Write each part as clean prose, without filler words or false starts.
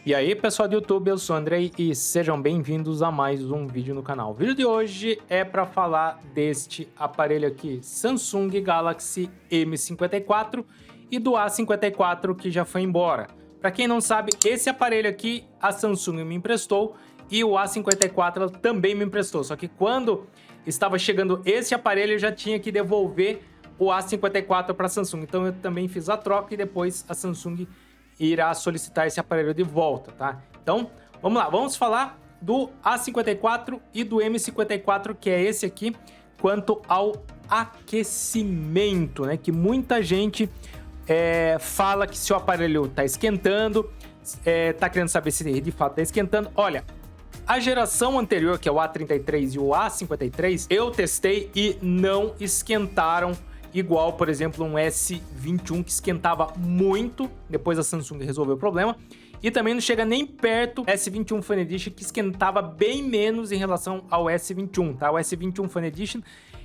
E aí pessoal do YouTube, eu sou o Andrei e sejam bem-vindos a mais um vídeo no canal. O vídeo de hoje é para falar deste aparelho aqui, Samsung Galaxy M54 e do A54 que já foi embora. Para quem não sabe, esse aparelho aqui a Samsung me emprestou e o A54 também me emprestou. Só que quando estava chegando esse aparelho eu já tinha que devolver o A54 para a Samsung. Então eu também fiz a troca e depois a Samsung irá solicitar esse aparelho de volta, tá? Então, vamos lá, vamos falar do A54 e do M54, que é esse aqui, quanto ao aquecimento, né? Que muita gente fala que se o aparelho tá esquentando, tá querendo saber se de fato tá esquentando. Olha, a geração anterior, que é o A33 e o A53, eu testei e não esquentaram igual, por exemplo, um S21 que esquentava muito, depois a Samsung resolveu o problema, e também não chega nem perto do S21 Fan Edition, que esquentava bem menos em relação ao S21, tá? O S21 Fan Edition,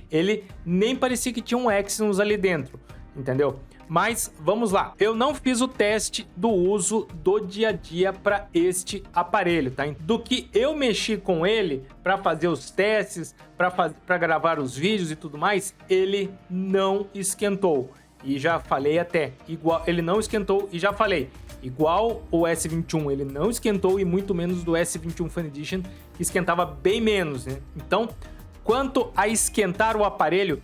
ele nem parecia que tinha um Exynos ali dentro, entendeu? Mas vamos lá, eu não fiz o teste do uso do dia a dia para este aparelho, tá? Do que eu mexi com ele para fazer os testes, para gravar os vídeos e tudo mais, ele não esquentou. E já falei até, igual, ele não esquentou e já falei, igual o S21, ele não esquentou e muito menos do S21 Fan Edition, que esquentava bem menos, né? Então, quanto a esquentar o aparelho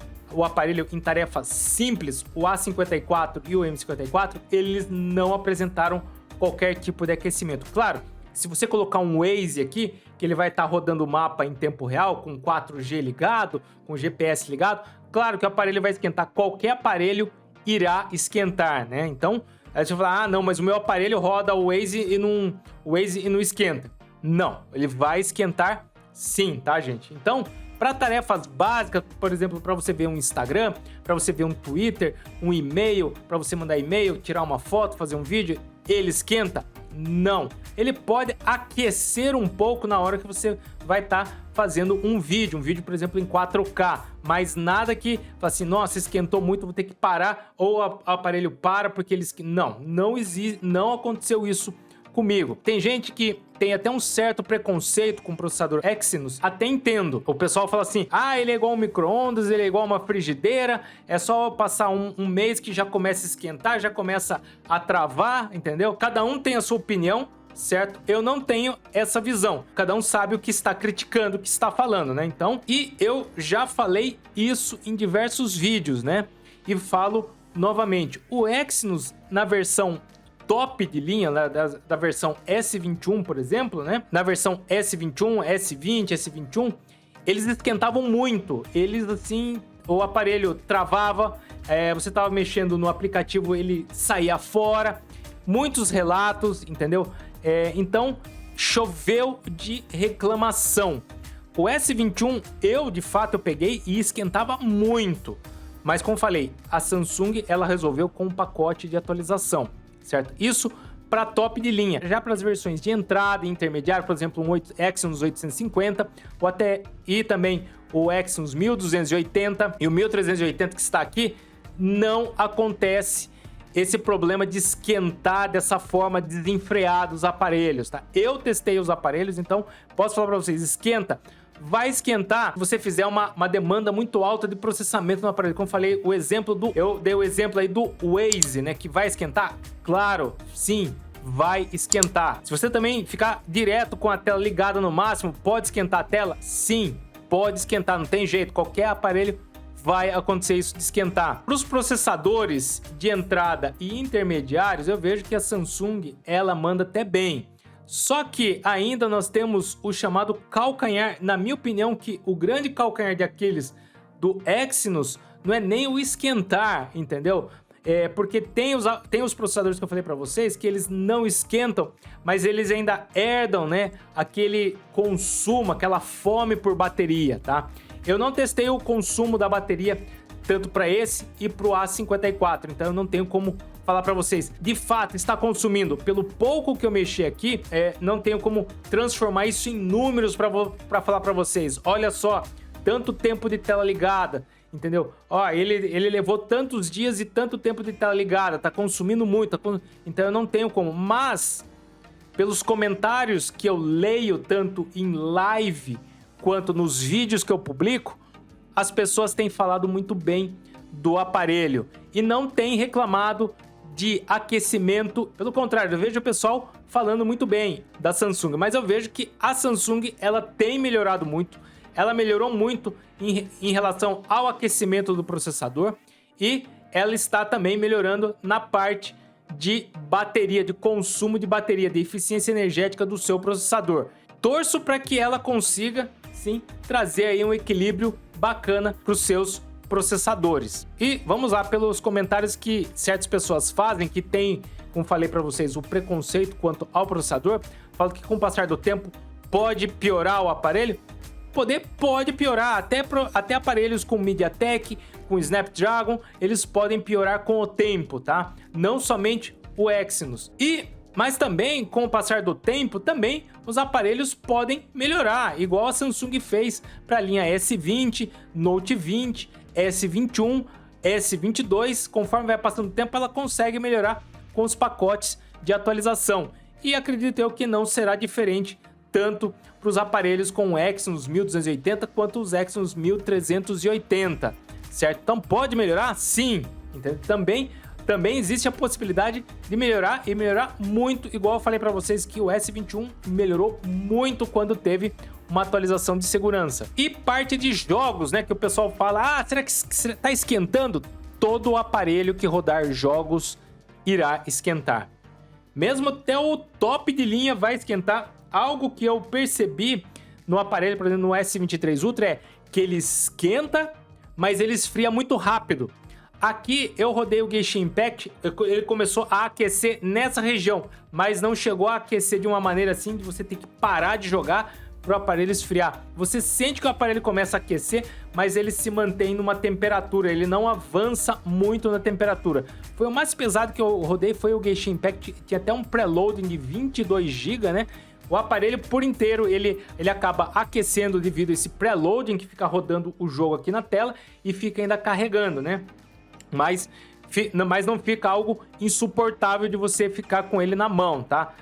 em tarefas simples, o A54 e o M54, eles não apresentaram qualquer tipo de aquecimento. Claro, se você colocar um Waze aqui, que ele vai estar rodando o mapa em tempo real, com 4G ligado, com GPS ligado, claro que o aparelho vai esquentar, qualquer aparelho irá esquentar, né? Então, aí você vai falar, ah, não, mas o meu aparelho roda o Waze e não esquenta. Não, ele vai esquentar sim, tá, gente? Então, para tarefas básicas, por exemplo, para você ver um Instagram, para você ver um Twitter, um e-mail, para você mandar e-mail, tirar uma foto, fazer um vídeo, ele esquenta? Não. Ele pode aquecer um pouco na hora que você vai estar fazendo um vídeo, por exemplo, em 4K, mas nada que fala assim, nossa, esquentou muito, vou ter que parar, ou o aparelho para porque ele esquenta. Não existe, não aconteceu isso comigo. Tem gente que tem até um certo preconceito com o processador Exynos, até entendo. O pessoal fala assim, ah, ele é igual um micro-ondas, ele é igual uma frigideira, é só passar um mês que já começa a esquentar, já começa a travar, entendeu? Cada um tem a sua opinião, certo? Eu não tenho essa visão. Cada um sabe o que está criticando, o que está falando, né? Então, e eu já falei isso em diversos vídeos, né? E falo novamente, o Exynos na versão top de linha, né, da versão S21, por exemplo, né? Na versão S21, S20, S21, eles esquentavam muito. Eles, assim, o aparelho travava, você tava mexendo no aplicativo, ele saía fora. Muitos relatos, entendeu? Então, choveu de reclamação. O S21, de fato, eu peguei e esquentava muito. Mas, como falei, a Samsung, ela resolveu com um pacote de atualização, certo? Isso para top de linha. Já para as versões de entrada e intermediário, por exemplo, um Exynos 850 e também o Exynos 1280 e o 1380 que está aqui, não acontece esse problema de esquentar dessa forma desenfreada os aparelhos, tá? Eu testei os aparelhos, então posso falar para vocês, esquenta. Vai esquentar se você fizer uma demanda muito alta de processamento no aparelho. Como eu falei, eu dei o exemplo aí do Waze, né? Que vai esquentar? Claro, sim, vai esquentar. Se você também ficar direto com a tela ligada no máximo, pode esquentar a tela? Sim, pode esquentar, não tem jeito. Qualquer aparelho vai acontecer isso de esquentar. Para os processadores de entrada e intermediários, eu vejo que a Samsung, ela manda até bem. Só que ainda nós temos o chamado calcanhar, na minha opinião, que o grande calcanhar de Aquiles do Exynos não é nem o esquentar, entendeu? Porque tem os processadores que eu falei para vocês que eles não esquentam, mas eles ainda herdam, né, aquele consumo, aquela fome por bateria, tá? Eu não testei o consumo da bateria tanto para esse e para o A54, então eu não tenho como falar para vocês, de fato está consumindo, pelo pouco que eu mexi aqui, não tenho como transformar isso em números para falar para vocês. Olha só, tanto tempo de tela ligada, entendeu? Ó, ele levou tantos dias e tanto tempo de tela ligada, tá consumindo muito, então eu não tenho como, mas pelos comentários que eu leio tanto em live quanto nos vídeos que eu publico, as pessoas têm falado muito bem do aparelho e não têm reclamado de aquecimento. Pelo contrário, eu vejo o pessoal falando muito bem da Samsung, mas eu vejo que a Samsung ela tem melhorado muito, ela melhorou muito em relação ao aquecimento do processador e ela está também melhorando na parte de bateria, de consumo de bateria, de eficiência energética do seu processador. Torço para que ela consiga, sim, trazer aí um equilíbrio bacana para os seus processadores. E vamos lá pelos comentários que certas pessoas fazem, que tem, como falei para vocês, o preconceito quanto ao processador. Falam que com o passar do tempo pode piorar o aparelho. Pode piorar, até aparelhos com MediaTek, com Snapdragon, eles podem piorar com o tempo, tá? Não somente o Exynos. Mas também, com o passar do tempo, também os aparelhos podem melhorar, igual a Samsung fez para a linha S20, Note 20, S21, S22. Conforme vai passando o tempo, ela consegue melhorar com os pacotes de atualização. E acredito eu que não será diferente tanto para os aparelhos com o Exynos 1280 quanto os Exynos 1380, certo? Então pode melhorar? Sim, entendeu? Também existe a possibilidade de melhorar e melhorar muito, igual eu falei para vocês que o S21 melhorou muito quando teve uma atualização de segurança. E parte de jogos, né, que o pessoal fala, será que está esquentando? Todo o aparelho que rodar jogos irá esquentar. Mesmo até o top de linha vai esquentar. Algo que eu percebi no aparelho, por exemplo, no S23 Ultra, é que ele esquenta, mas ele esfria muito rápido. Aqui eu rodei o Genshin Impact, ele começou a aquecer nessa região, mas não chegou a aquecer de uma maneira assim de você ter que parar de jogar para o aparelho esfriar. Você sente que o aparelho começa a aquecer, mas ele se mantém numa temperatura, ele não avança muito na temperatura. Foi o mais pesado que eu rodei, foi o Genshin Impact, tinha até um preloading de 22 GB, né? O aparelho por inteiro, ele acaba aquecendo devido a esse preloading que fica rodando o jogo aqui na tela e fica ainda carregando, né? Mas não fica algo insuportável de você ficar com ele na mão, tá?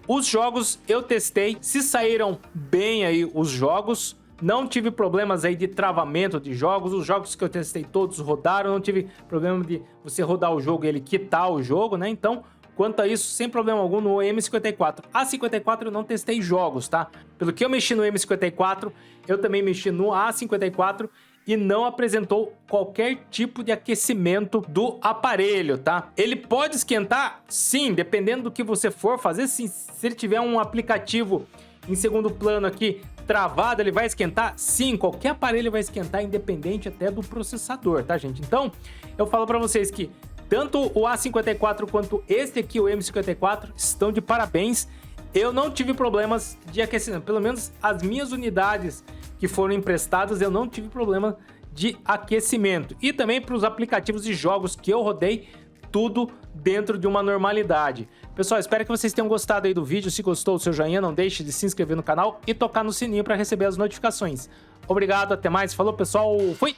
Os jogos eu testei, se saíram bem aí os jogos, não tive problemas aí de travamento de jogos, os jogos que eu testei todos rodaram, não tive problema de você rodar o jogo e ele quitar o jogo, né? Então, quanto a isso, sem problema algum no M54. A54 eu não testei jogos, tá? Pelo que eu mexi no M54, eu também mexi no A54 e não apresentou qualquer tipo de aquecimento do aparelho, tá? Ele pode esquentar? Sim, dependendo do que você for fazer, sim. Se ele tiver um aplicativo em segundo plano aqui travado, ele vai esquentar? Sim, qualquer aparelho vai esquentar, independente até do processador, tá, gente? Então, eu falo pra vocês que tanto o A54 quanto este aqui, o M54, estão de parabéns. Eu não tive problemas de aquecimento, pelo menos as minhas unidades que foram emprestadas, eu não tive problema de aquecimento. E também para os aplicativos de jogos que eu rodei, tudo dentro de uma normalidade. Pessoal, espero que vocês tenham gostado aí do vídeo. Se gostou, o seu joinha, não deixe de se inscrever no canal e tocar no sininho para receber as notificações. Obrigado, até mais, falou pessoal, fui!